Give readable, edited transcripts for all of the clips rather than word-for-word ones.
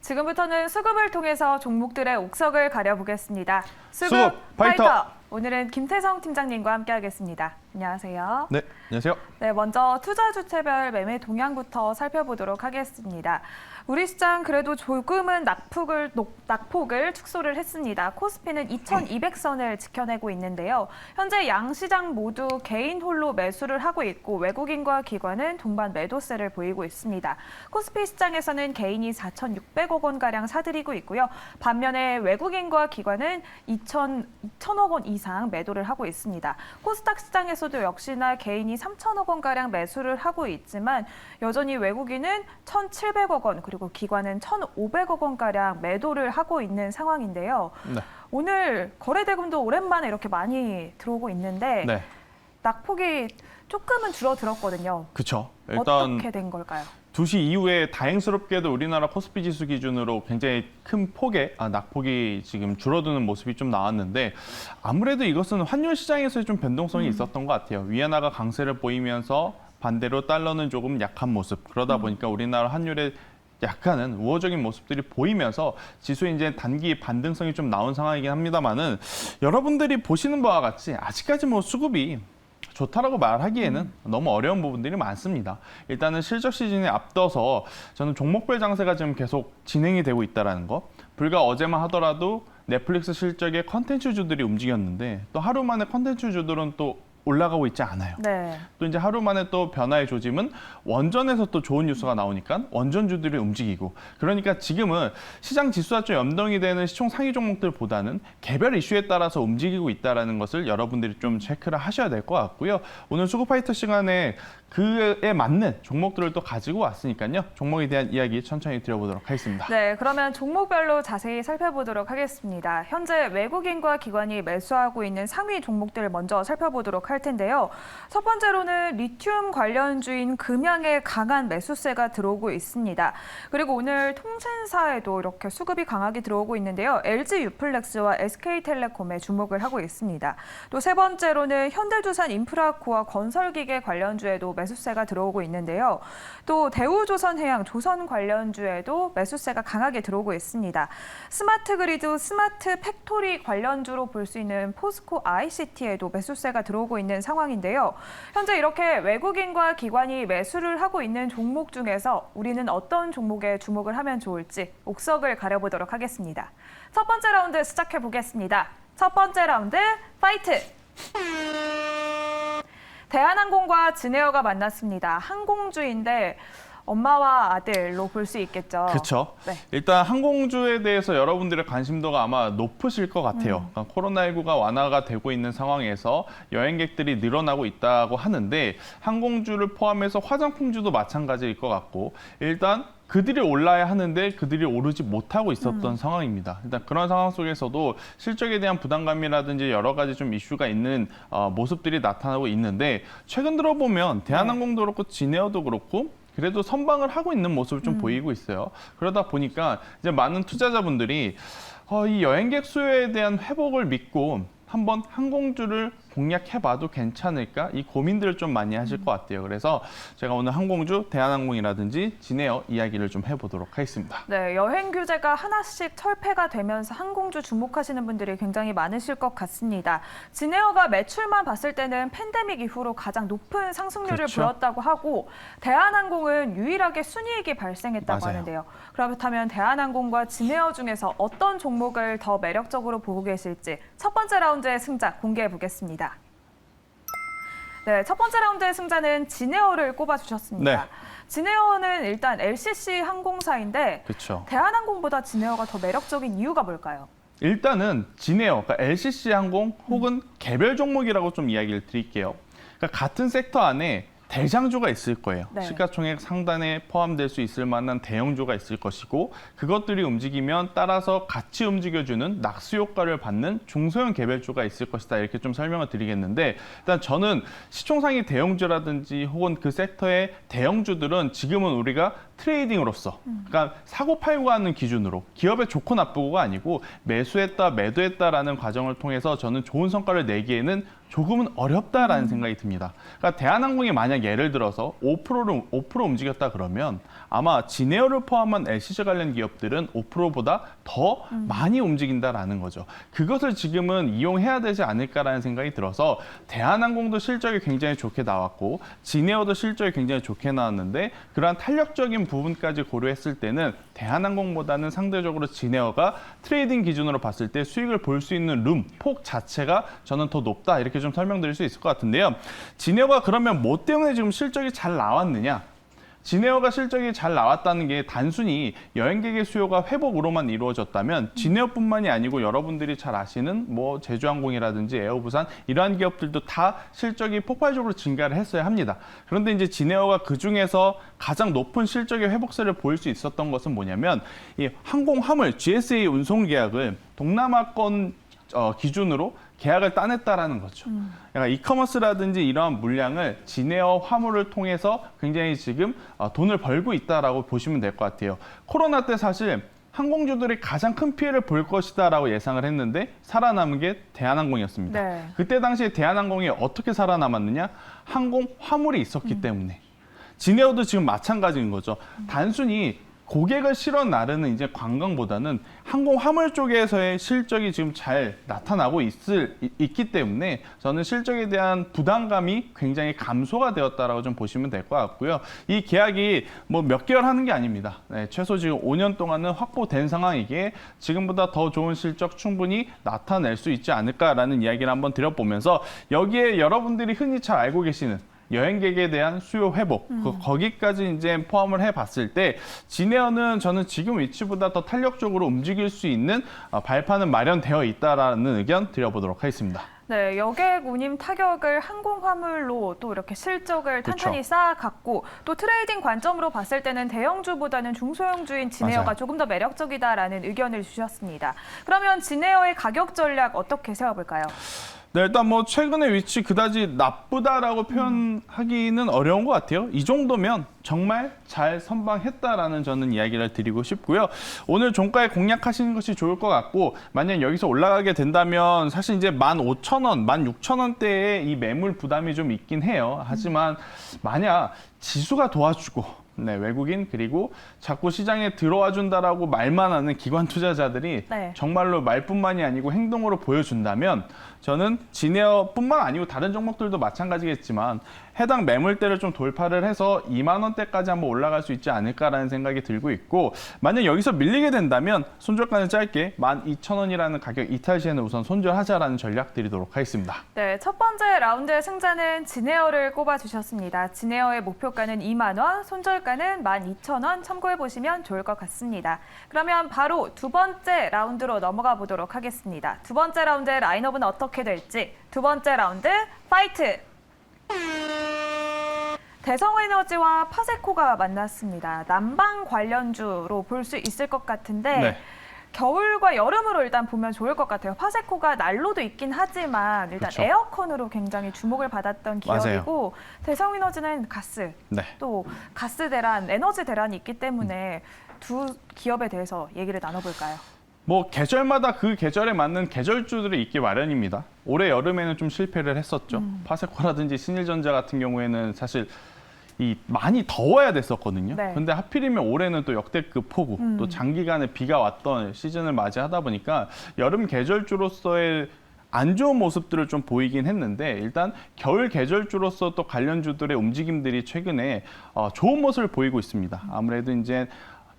지금부터는 수급을 통해서 종목들의 옥석을 가려보겠습니다. 수급 파이터! 오늘은 김태성 팀장님과 함께하겠습니다. 안녕하세요. 네, 안녕하세요. 네, 먼저 투자 주체별 매매 동향부터 살펴보도록 하겠습니다. 우리 시장 그래도 조금은 낙폭을 축소를 했습니다. 코스피는 2200선을 지켜내고 있는데요. 현재 양 시장 모두 개인 홀로 매수를 하고 있고 외국인과 기관은 동반 매도세를 보이고 있습니다. 코스피 시장에서는 개인이 4,600억 원가량 사들이고 있고요. 반면에 외국인과 기관은 2,000억 원 이상 매도를 하고 있습니다. 코스닥 시장에서도 역시나 개인이 3,000억 원가량 매수를 하고 있지만 여전히 외국인은 1,700억 원 그리고 기관은 1,500억 원가량 매도를 하고 있는 상황인데요. 네. 오늘 거래대금도 오랜만에 이렇게 많이 들어오고 있는데 네. 낙폭이 조금은 줄어들었거든요. 그렇죠. 어떻게 된 걸까요? 2시 이후에 다행스럽게도 우리나라 코스피 지수 기준으로 굉장히 큰 폭의 낙폭이 지금 줄어드는 모습이 좀 나왔는데 아무래도 이것은 환율 시장에서의 좀 변동성이 있었던 것 같아요. 위안화가 강세를 보이면서 반대로 달러는 조금 약한 모습. 그러다 보니까 우리나라 환율의 약간은 우호적인 모습들이 보이면서 지수에 이제 단기 반등성이 좀 나온 상황이긴 합니다만은 여러분들이 보시는 바와 같이 아직까지 뭐 수급이 좋다라고 말하기에는 너무 어려운 부분들이 많습니다. 일단은 실적 시즌에 앞서서 저는 종목별 장세가 지금 계속 진행이 되고 있다는 거. 불과 어제만 하더라도 넷플릭스 실적에 컨텐츠주들이 움직였는데 또 하루 만에 컨텐츠주들은 또 올라가고 있지 않아요. 네. 또 이제 하루 만에 또 변화의 조짐은 원전에서 또 좋은 뉴스가 나오니까 원전주들이 움직이고 그러니까 지금은 시장 지수와 좀 연동이 되는 시총 상위 종목들보다는 개별 이슈에 따라서 움직이고 있다는 것을 여러분들이 좀 체크를 하셔야 될 것 같고요. 오늘 수급파이터 시간에 그에 맞는 종목들을 또 가지고 왔으니까요. 종목에 대한 이야기 천천히 드려보도록 하겠습니다. 네, 그러면 종목별로 자세히 살펴보도록 하겠습니다. 현재 외국인과 기관이 매수하고 있는 상위 종목들을 먼저 살펴보도록 할 텐데요. 첫 번째로는 리튬 관련주인 금양의 강한 매수세가 들어오고 있습니다. 그리고 오늘 통신사에도 이렇게 수급이 강하게 들어오고 있는데요. LG 유플렉스와 SK텔레콤에 주목을 하고 있습니다. 또 세 번째로는 현대두산 인프라코어 건설기계 관련주에도 매수세가 들어오고 있는데요. 또 대우조선해양 조선 관련주에도 매수세가 강하게 들어오고 있습니다. 스마트그리드, 스마트팩토리 관련주로 볼 수 있는 포스코 ICT에도 매수세가 들어오고 있는 상황인데요. 현재 이렇게 외국인과 기관이 매수를 하고 있는 종목 중에서 우리는 어떤 종목에 주목을 하면 좋을지 옥석을 가려보도록 하겠습니다. 첫 번째 라운드 시작해 보겠습니다. 첫 번째 라운드 파이트! 대한항공과 진에어가 만났습니다. 항공주인데 엄마와 아들로 볼 수 있겠죠. 그렇죠. 네. 일단 항공주에 대해서 여러분들의 관심도가 아마 높으실 것 같아요. 그러니까 코로나19가 완화가 되고 있는 상황에서 여행객들이 늘어나고 있다고 하는데 항공주를 포함해서 화장품주도 마찬가지일 것 같고 일단 그들이 올라야 하는데 그들이 오르지 못하고 있었던 상황입니다. 일단 그런 상황 속에서도 실적에 대한 부담감이라든지 여러 가지 좀 이슈가 있는 모습들이 나타나고 있는데 최근 들어보면 대한항공도 그렇고 진에어도 그렇고 그래도 선방을 하고 있는 모습을 좀 보이고 있어요. 그러다 보니까 이제 많은 투자자분들이 이 여행객 수요에 대한 회복을 믿고 한번 항공주를 공략해봐도 괜찮을까? 이 고민들을 좀 많이 하실 것 같아요. 그래서 제가 오늘 항공주, 대한항공이라든지 진에어 이야기를 좀 해보도록 하겠습니다. 네, 여행 규제가 하나씩 철폐가 되면서 항공주 주목하시는 분들이 굉장히 많으실 것 같습니다. 진에어가 매출만 봤을 때는 팬데믹 이후로 가장 높은 상승률을 그렇죠. 보였다고 하고 대한항공은 유일하게 순이익이 발생했다고 맞아요. 하는데요. 그렇다면 대한항공과 진에어 중에서 어떤 종목을 더 매력적으로 보고 계실지 첫 번째 라운드의 승자 공개해 보겠습니다. 네, 첫 번째 라운드의 승자는 진에어를 꼽아주셨습니다. 네. 진에어는 일단 LCC 항공사인데 그렇죠. 대한항공보다 진에어가 더 매력적인 이유가 뭘까요? 일단은 진에어, 그러니까 LCC 항공 혹은 개별 종목이라고 좀 이야기를 드릴게요. 그러니까 같은 섹터 안에 대장주가 있을 거예요. 네. 시가총액 상단에 포함될 수 있을 만한 대형주가 있을 것이고 그것들이 움직이면 따라서 같이 움직여주는 낙수 효과를 받는 중소형 개별주가 있을 것이다. 이렇게 좀 설명을 드리겠는데 일단 저는 시총상위 대형주라든지 혹은 그 섹터의 대형주들은 지금은 우리가 트레이딩으로서 그러니까 사고 팔고 하는 기준으로 기업의 좋고 나쁘고가 아니고 매수했다 매도했다라는 과정을 통해서 저는 좋은 성과를 내기에는 조금은 어렵다라는 생각이 듭니다. 그러니까 대한항공이 만약 예를 들어서 5% 움직였다 그러면 아마 진에어를 포함한 LCC 관련 기업들은 5%보다 더 많이 움직인다라는 거죠. 그것을 지금은 이용해야 되지 않을까라는 생각이 들어서 대한항공도 실적이 굉장히 좋게 나왔고 진에어도 실적이 굉장히 좋게 나왔는데 그러한 탄력적인 부분까지 고려했을 때는 대한항공보다는 상대적으로 진에어가 트레이딩 기준으로 봤을 때 수익을 볼 수 있는 폭 자체가 저는 더 높다 이렇게 좀 설명드릴 수 있을 것 같은데요. 진에어가 그러면 뭐 때문에 지금 실적이 잘 나왔느냐? 진에어가 실적이 잘 나왔다는 게 단순히 여행객의 수요가 회복으로만 이루어졌다면 진에어뿐만이 아니고 여러분들이 잘 아시는 뭐 제주항공이라든지 에어부산 이러한 기업들도 다 실적이 폭발적으로 증가를 했어야 합니다. 그런데 이제 진에어가 그중에서 가장 높은 실적의 회복세를 보일 수 있었던 것은 뭐냐면 이 항공 화물 GSA 운송 계약을 동남아권 기준으로 계약을 따냈다라는 거죠. 그러니까 이커머스라든지 이러한 물량을 진에어 화물을 통해서 굉장히 지금 돈을 벌고 있다라고 보시면 될 것 같아요. 코로나 때 사실 항공주들이 가장 큰 피해를 볼 것이다라고 예상을 했는데 살아남은 게 대한항공이었습니다. 네. 그때 당시에 대한항공이 어떻게 살아남았느냐? 항공 화물이 있었기 때문에. 진에어도 지금 마찬가지인 거죠. 단순히 고객을 실어 나르는 이제 관광보다는 항공 화물 쪽에서의 실적이 지금 잘 나타나고 있기 때문에 저는 실적에 대한 부담감이 굉장히 감소가 되었다라고 좀 보시면 될 것 같고요. 이 계약이 뭐 몇 개월 하는 게 아닙니다. 네, 최소 지금 5년 동안은 확보된 상황이기에 지금보다 더 좋은 실적 충분히 나타낼 수 있지 않을까라는 이야기를 한번 드려보면서 여기에 여러분들이 흔히 잘 알고 계시는 여행객에 대한 수요 회복, 거기까지 이제 포함을 해봤을 때 진에어는 저는 지금 위치보다 더 탄력적으로 움직일 수 있는 발판은 마련되어 있다라는 의견 드려보도록 하겠습니다. 네, 여객 운임 타격을 항공 화물로 또 이렇게 실적을 탄탄히 그렇죠. 쌓아갔고 또 트레이딩 관점으로 봤을 때는 대형주보다는 중소형주인 진에어가 맞아요. 조금 더 매력적이다라는 의견을 주셨습니다. 그러면 진에어의 가격 전략 어떻게 세워볼까요? 네, 일단 뭐 최근의 위치 그다지 나쁘다라고 표현하기는 어려운 것 같아요. 이 정도면 정말 잘 선방했다라는 저는 이야기를 드리고 싶고요. 오늘 종가에 공략하시는 것이 좋을 것 같고 만약 여기서 올라가게 된다면 사실 이제 15,000원, 16,000원대의 이 매물 부담이 좀 있긴 해요. 하지만 만약 지수가 도와주고 네, 외국인 그리고 자꾸 시장에 들어와 준다라고 말만 하는 기관 투자자들이 네. 정말로 말뿐만이 아니고 행동으로 보여준다면 저는 진에어뿐만 아니고 다른 종목들도 마찬가지겠지만 해당 매물대를 좀 돌파를 해서 2만 원대까지 한번 올라갈 수 있지 않을까라는 생각이 들고 있고 만약 여기서 밀리게 된다면 손절가는 짧게 12,000원이라는 가격 이탈 시에는 우선 손절하자라는 전략 드리도록 하겠습니다. 네, 첫 번째 라운드의 승자는 진에어를 꼽아주셨습니다. 진에어의 목표가는 2만 원, 손절가는 12,000원 참고해보시면 좋을 것 같습니다. 그러면 바로 두 번째 라운드로 넘어가 보도록 하겠습니다. 두 번째 라운드의 라인업은 어떻게 될지 두 번째 라운드 파이트! 대성에너지와 파세코가 만났습니다. 난방 관련주로 볼 수 있을 것 같은데 네. 겨울과 여름으로 일단 보면 좋을 것 같아요. 파세코가 난로도 있긴 하지만 일단 그렇죠. 에어컨으로 굉장히 주목을 받았던 기업이고 대성에너지는 가스, 네. 또 가스 대란, 에너지 대란이 있기 때문에 두 기업에 대해서 얘기를 나눠볼까요? 뭐 계절마다 그 계절에 맞는 계절주들이 있기 마련입니다. 올해 여름에는 좀 실패를 했었죠. 파세코라든지 신일전자 같은 경우에는 사실 많이 더워야 됐었거든요. 네. 근데 하필이면 올해는 또 역대급 폭우, 또 장기간에 비가 왔던 시즌을 맞이하다 보니까 여름 계절주로서의 안 좋은 모습들을 좀 보이긴 했는데 일단 겨울 계절주로서 또 관련주들의 움직임들이 최근에 좋은 모습을 보이고 있습니다. 아무래도 이제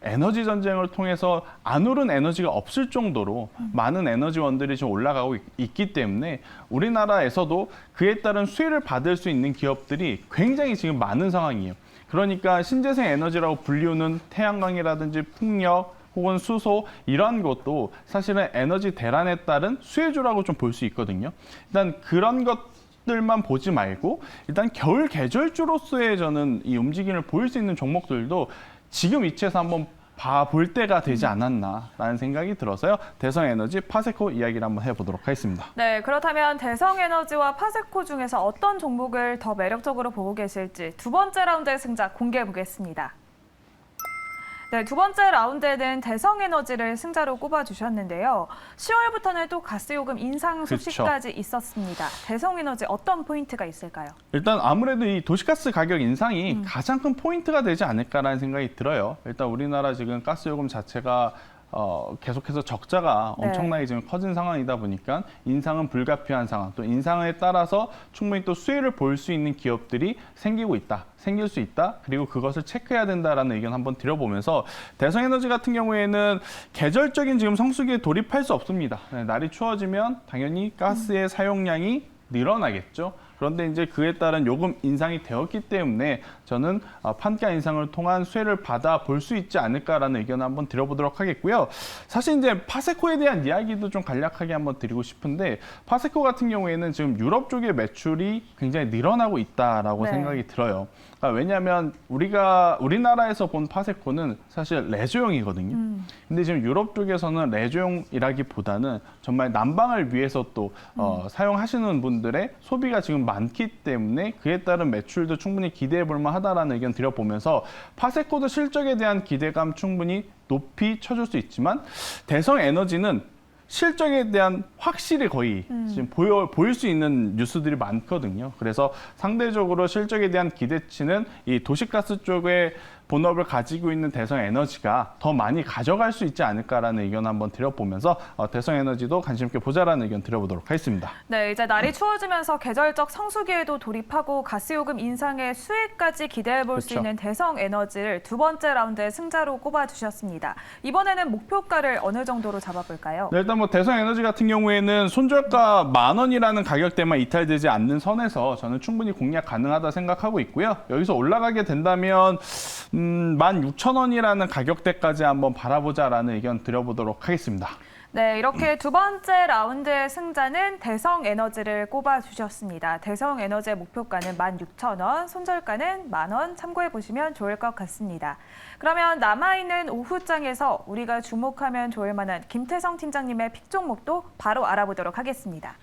에너지 전쟁을 통해서 안 오른 에너지가 없을 정도로 많은 에너지원들이 좀 올라가고 있기 때문에 우리나라에서도 그에 따른 수혜를 받을 수 있는 기업들이 굉장히 지금 많은 상황이에요. 그러니까 신재생 에너지라고 불리우는 태양광이라든지 풍력 혹은 수소 이러한 것도 사실은 에너지 대란에 따른 수혜주라고 좀 볼 수 있거든요. 일단 그런 것들만 보지 말고 일단 겨울 계절주로서의 저는 이 움직임을 보일 수 있는 종목들도 지금 위치에서 한번 봐볼 때가 되지 않았나라는 생각이 들어서요. 대성에너지, 파세코 이야기를 한번 해보도록 하겠습니다. 네, 그렇다면 대성에너지와 파세코 중에서 어떤 종목을 더 매력적으로 보고 계실지 두 번째 라운드의 승자 공개해 보겠습니다. 네, 두 번째 라운드에는 대성에너지를 승자로 꼽아주셨는데요. 10월부터는 또 가스요금 인상 소식까지 있었습니다. 대성에너지 어떤 포인트가 있을까요? 일단 아무래도 이 도시가스 가격 인상이 가장 큰 포인트가 되지 않을까라는 생각이 들어요. 일단 우리나라 지금 가스요금 자체가 계속해서 적자가 엄청나게 지금 커진 상황이다 보니까 인상은 불가피한 상황, 또 인상에 따라서 충분히 또 수혜를 볼 수 있는 기업들이 생길 수 있다, 그리고 그것을 체크해야 된다라는 의견 한번 드려보면서 대성에너지 같은 경우에는 계절적인 지금 성수기에 돌입할 수 없습니다. 네, 날이 추워지면 당연히 가스의 사용량이 늘어나겠죠. 그런데 이제 그에 따른 요금 인상이 되었기 때문에 저는 판가 인상을 통한 수혜를 받아 볼 수 있지 않을까라는 의견을 한번 드려보도록 하겠고요. 사실 이제 파세코에 대한 이야기도 좀 간략하게 한번 드리고 싶은데, 파세코 같은 경우에는 지금 유럽 쪽의 매출이 굉장히 늘어나고 있다라고 생각이 들어요. 그러니까 왜냐하면 우리나라에서 본 파세코는 사실 레저용이거든요. 근데 지금 유럽 쪽에서는 레저용이라기보다는 정말 난방을 위해서 또 사용하시는 분들의 소비가 지금 많기 때문에 그에 따른 매출도 충분히 기대해 볼 만하다라는 의견 드려보면서 파세코도 실적에 대한 기대감 충분히 높이 쳐줄 수 있지만 대성에너지는 실적에 대한 확실히 거의 지금 보일 수 있는 뉴스들이 많거든요. 그래서 상대적으로 실적에 대한 기대치는 이 도시가스 쪽에 본업을 가지고 있는 대성에너지가 더 많이 가져갈 수 있지 않을까라는 의견 한번 드려보면서 대성에너지도 관심 있게 보자라는 의견 드려보도록 하겠습니다. 네, 이제 날이 추워지면서 계절적 성수기에도 돌입하고 가스요금 인상의 수혜까지 기대해 볼 수 있는 대성에너지를 두 번째 라운드의 승자로 꼽아주셨습니다. 이번에는 목표가를 어느 정도로 잡아볼까요? 네, 일단 뭐 대성에너지 같은 경우에는 손절가 10,000원이라는 가격대만 이탈되지 않는 선에서 저는 충분히 공략 가능하다 생각하고 있고요. 여기서 올라가게 된다면 16,000원이라는 가격대까지 한번 바라보자라는 의견 드려보도록 하겠습니다. 네, 이렇게 두 번째 라운드의 승자는 대성에너지를 꼽아주셨습니다. 대성에너지의 목표가는 16,000원, 손절가는 10,000원 참고해 보시면 좋을 것 같습니다. 그러면 남아있는 오후장에서 우리가 주목하면 좋을 만한 김태성 팀장님의 픽 종목도 바로 알아보도록 하겠습니다.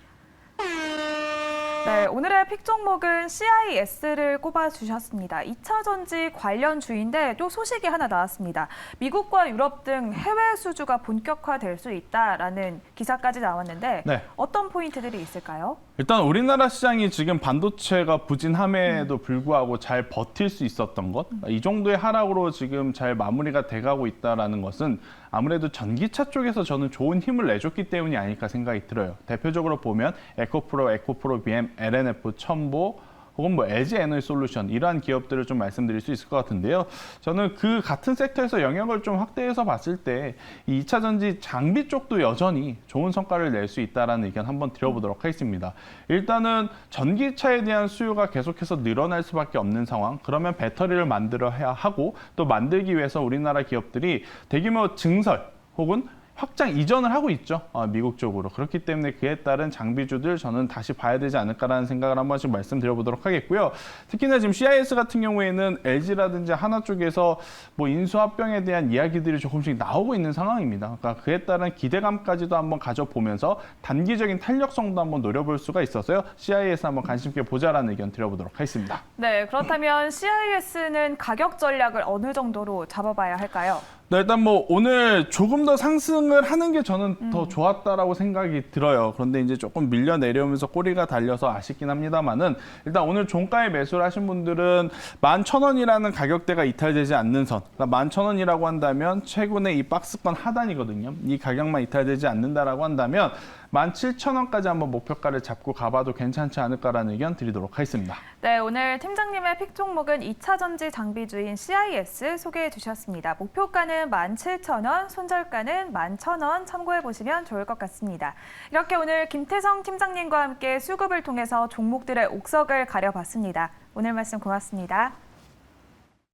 네, 오늘의 픽 종목은 CIS를 꼽아주셨습니다. 2차 전지 관련주인데 또 소식이 하나 나왔습니다. 미국과 유럽 등 해외 수주가 본격화될 수 있다라는 기사까지 나왔는데 어떤 포인트들이 있을까요? 일단 우리나라 시장이 지금 반도체가 부진함에도 불구하고 잘 버틸 수 있었던 것, 이 정도의 하락으로 지금 잘 마무리가 돼가고 있다는 것은 아무래도 전기차 쪽에서 저는 좋은 힘을 내줬기 때문이 아닐까 생각이 들어요. 대표적으로 보면 에코프로 BM, LNF, 첨보, 혹은 뭐 LG 에너지 솔루션, 이러한 기업들을 좀 말씀드릴 수 있을 것 같은데요. 저는 그 같은 섹터에서 영역을 좀 확대해서 봤을 때 이 2차 전지 장비 쪽도 여전히 좋은 성과를 낼 수 있다는 의견 한번 드려보도록 하겠습니다. 일단은 전기차에 대한 수요가 계속해서 늘어날 수밖에 없는 상황, 그러면 배터리를 만들어야 하고 또 만들기 위해서 우리나라 기업들이 대규모 증설 혹은 확장 이전을 하고 있죠. 미국 쪽으로. 그렇기 때문에 그에 따른 장비주들 저는 다시 봐야 되지 않을까라는 생각을 한 번씩 말씀드려보도록 하겠고요. 특히나 지금 CIS 같은 경우에는 LG라든지 하나 쪽에서 뭐 인수합병에 대한 이야기들이 조금씩 나오고 있는 상황입니다. 그러니까 그에 따른 기대감까지도 한번 가져보면서 단기적인 탄력성도 한번 노려볼 수가 있어서요. CIS 한번 관심 있게 보자라는 의견 드려보도록 하겠습니다. 네, 그렇다면 CIS는 가격 전략을 어느 정도로 잡아봐야 할까요? 네, 일단 뭐 오늘 조금 더 상승을 하는 게 저는 더 좋았다라고 생각이 들어요. 그런데 이제 조금 밀려 내려오면서 꼬리가 달려서 아쉽긴 합니다만은 일단 오늘 종가에 매수를 하신 분들은 11,000원이라는 가격대가 이탈되지 않는 선. 그러니까 11,000원이라고 한다면 최근에 이 박스권 하단이거든요. 이 가격만 이탈되지 않는다라고 한다면 17,000원까지 한번 목표가를 잡고 가봐도 괜찮지 않을까라는 의견 드리도록 하겠습니다. 네, 오늘 팀장님의 픽 종목은 2차 전지 장비주인 CIS 소개해 주셨습니다. 목표가는 17,000원, 손절가는 11,000원 참고해 보시면 좋을 것 같습니다. 이렇게 오늘 김태성 팀장님과 함께 수급을 통해서 종목들의 옥석을 가려봤습니다. 오늘 말씀 고맙습니다.